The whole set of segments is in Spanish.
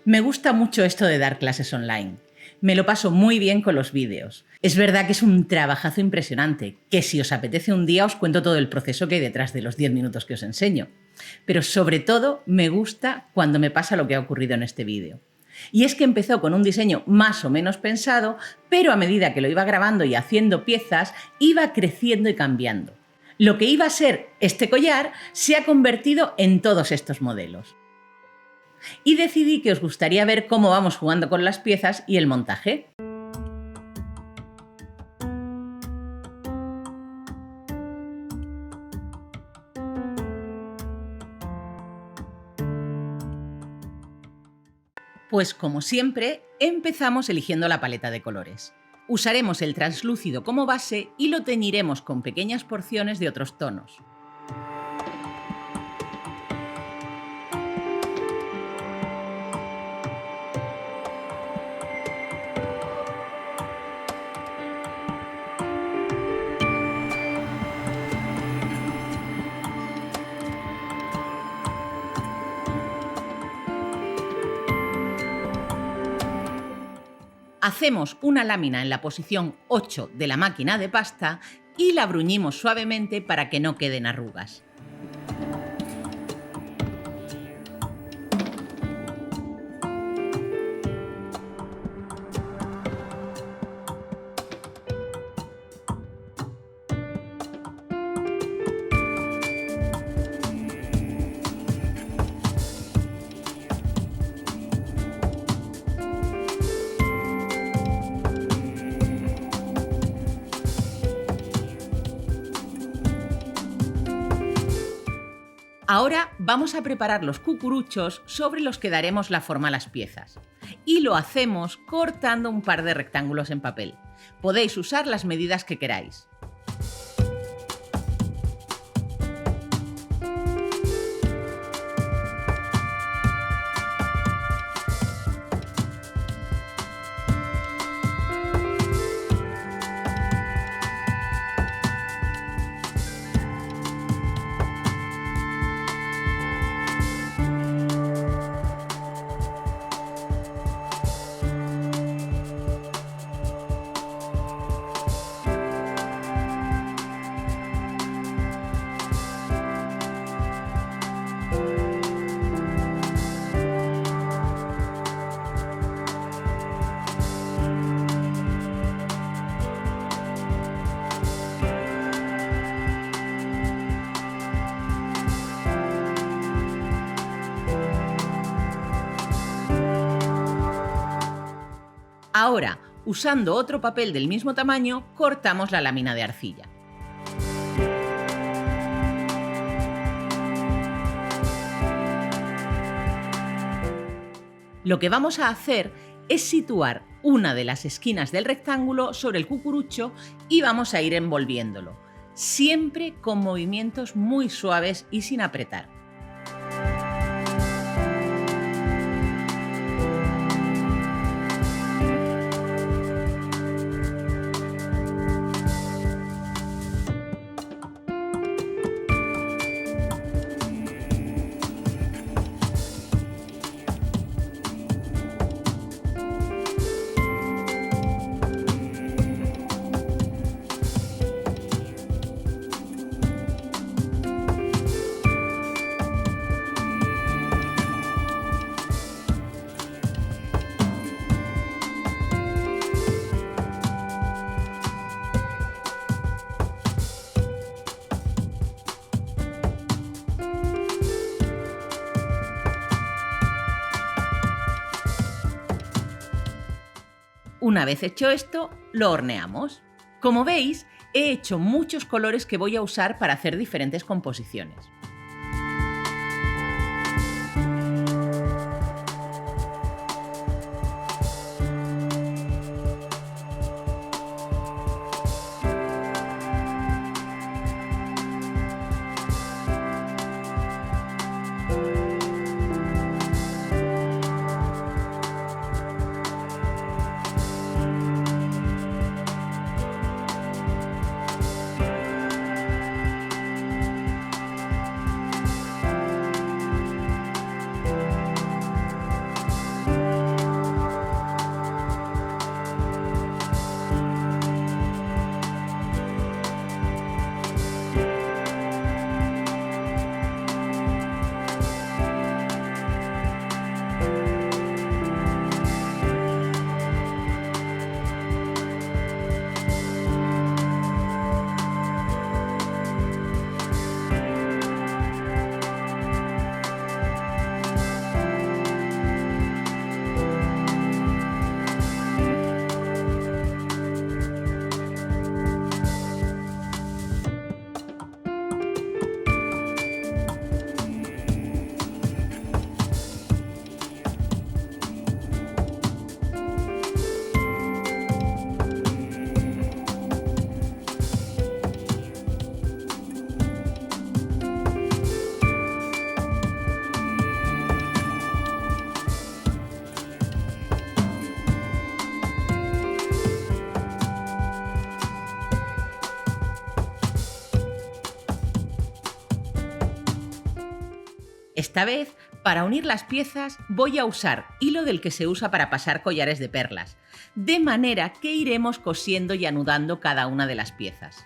Me gusta mucho esto de dar clases online. Me lo paso muy bien con los vídeos. Es verdad que es un trabajazo impresionante, que si os apetece un día os cuento todo el proceso que hay detrás de los 10 minutos que os enseño. Pero sobre todo me gusta cuando me pasa lo que ha ocurrido en este vídeo. Y es que empezó con un diseño más o menos pensado, pero a medida que lo iba grabando y haciendo piezas, iba creciendo y cambiando. Lo que iba a ser este collar se ha convertido en todos estos modelos. Y decidí que os gustaría ver cómo vamos jugando con las piezas y el montaje. Pues como siempre, empezamos eligiendo la paleta de colores. Usaremos el translúcido como base y lo teñiremos con pequeñas porciones de otros tonos. Hacemos una lámina en la posición 8 de la máquina de pasta y la bruñimos suavemente para que no queden arrugas. Ahora vamos a preparar los cucuruchos sobre los que daremos la forma a las piezas. Y lo hacemos cortando un par de rectángulos en papel. Podéis usar las medidas que queráis. Ahora, usando otro papel del mismo tamaño, cortamos la lámina de arcilla. Lo que vamos a hacer es situar una de las esquinas del rectángulo sobre el cucurucho y vamos a ir envolviéndolo, siempre con movimientos muy suaves y sin apretar. Una vez hecho esto, lo horneamos. Como veis, he hecho muchos colores que voy a usar para hacer diferentes composiciones. Esta vez, para unir las piezas, voy a usar hilo del que se usa para pasar collares de perlas, de manera que iremos cosiendo y anudando cada una de las piezas.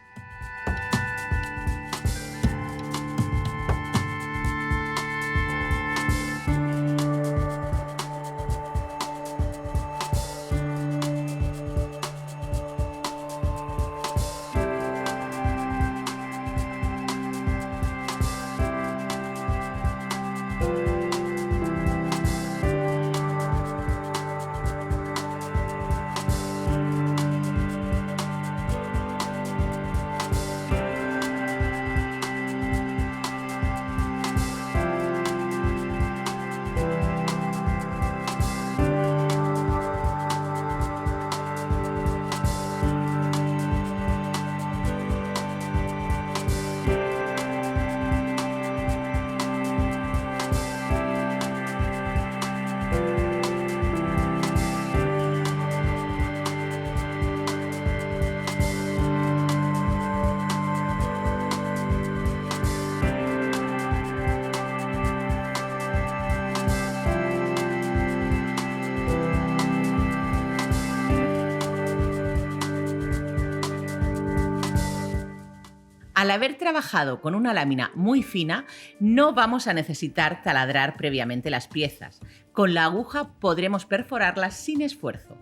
Al haber trabajado con una lámina muy fina, no vamos a necesitar taladrar previamente las piezas. Con la aguja podremos perforarlas sin esfuerzo.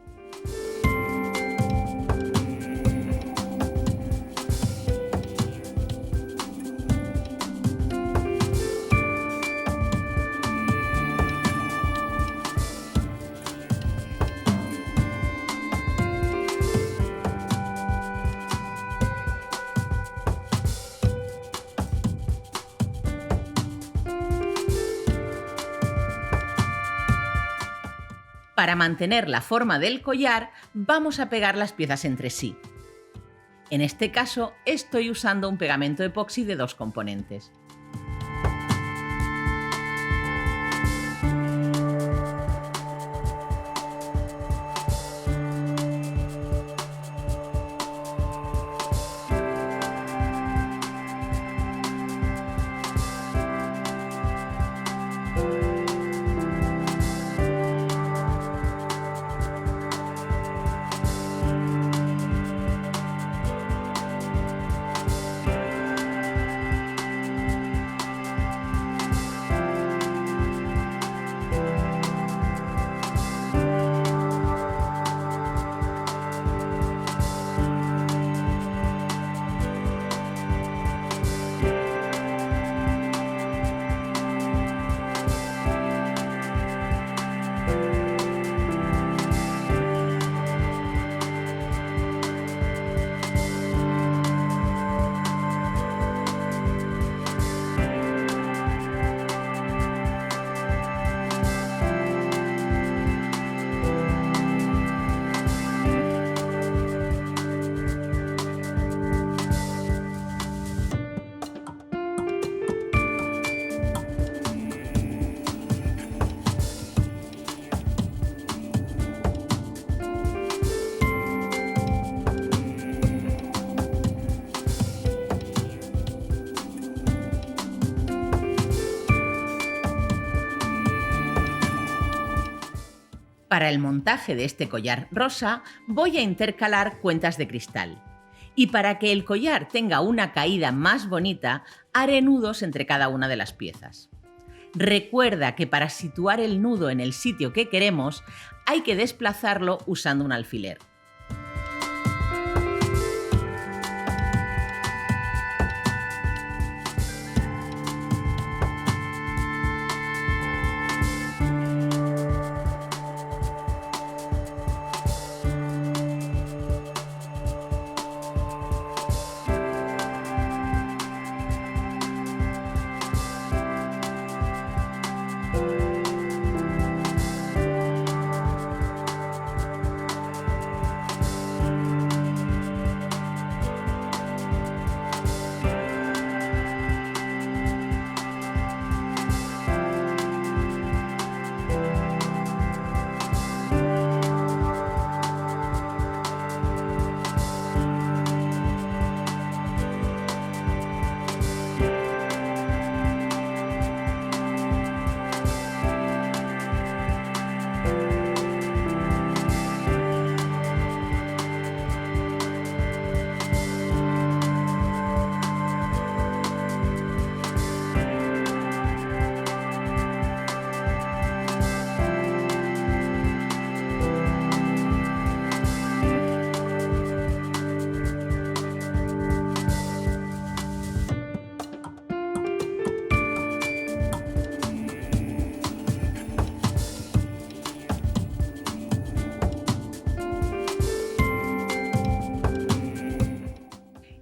Para mantener la forma del collar, vamos a pegar las piezas entre sí. En este caso, estoy usando un pegamento epoxi de 2 componentes. Para el montaje de este collar rosa voy a intercalar cuentas de cristal. Y para que el collar tenga una caída más bonita, haré nudos entre cada una de las piezas. Recuerda que para situar el nudo en el sitio que queremos, hay que desplazarlo usando un alfiler.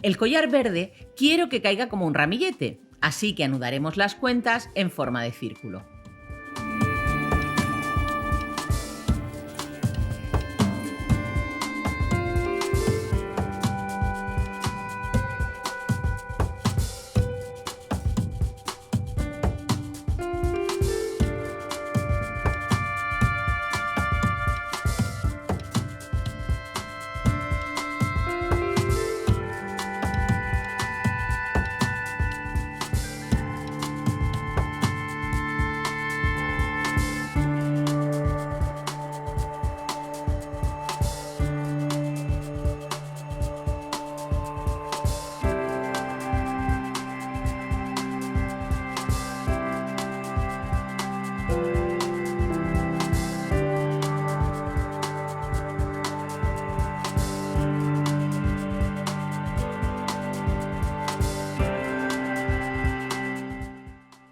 El collar verde quiero que caiga como un ramillete, así que anudaremos las cuentas en forma de círculo.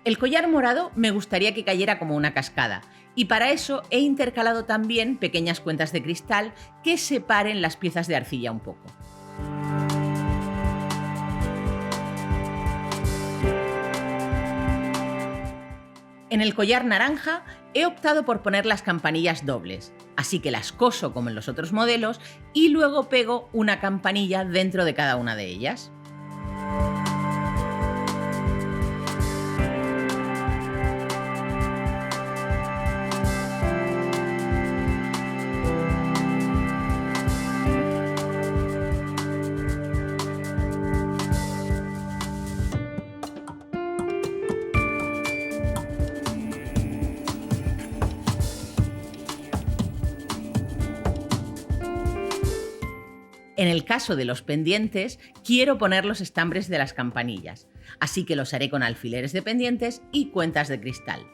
El collar morado me gustaría que cayera como una cascada, y para eso he intercalado también pequeñas cuentas de cristal que separen las piezas de arcilla un poco. En el collar naranja he optado por poner las campanillas dobles, así que las coso como en los otros modelos y luego pego una campanilla dentro de cada una de ellas. En el caso de los pendientes, quiero poner los estambres de las campanillas, así que los haré con alfileres de pendientes y cuentas de cristal.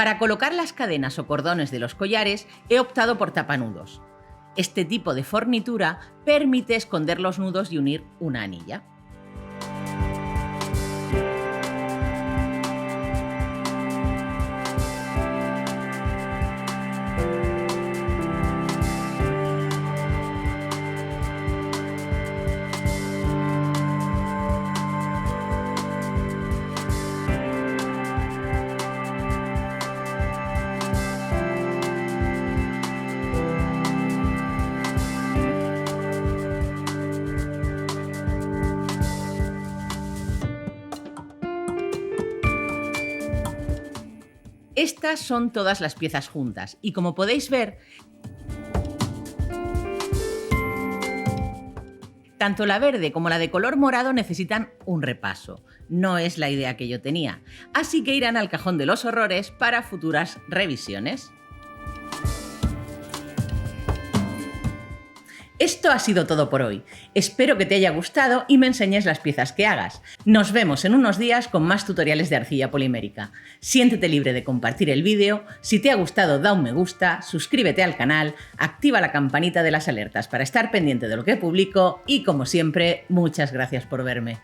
Para colocar las cadenas o cordones de los collares he optado por tapanudos. Este tipo de fornitura permite esconder los nudos y unir una anilla. Estas son todas las piezas juntas y, como podéis ver, tanto la verde como la de color morado necesitan un repaso. No es la idea que yo tenía, así que irán al cajón de los horrores para futuras revisiones. Esto ha sido todo por hoy. Espero que te haya gustado y me enseñes las piezas que hagas. Nos vemos en unos días con más tutoriales de arcilla polimérica. Siéntete libre de compartir el vídeo. Si te ha gustado, da un me gusta, suscríbete al canal, activa la campanita de las alertas para estar pendiente de lo que publico y, como siempre, muchas gracias por verme.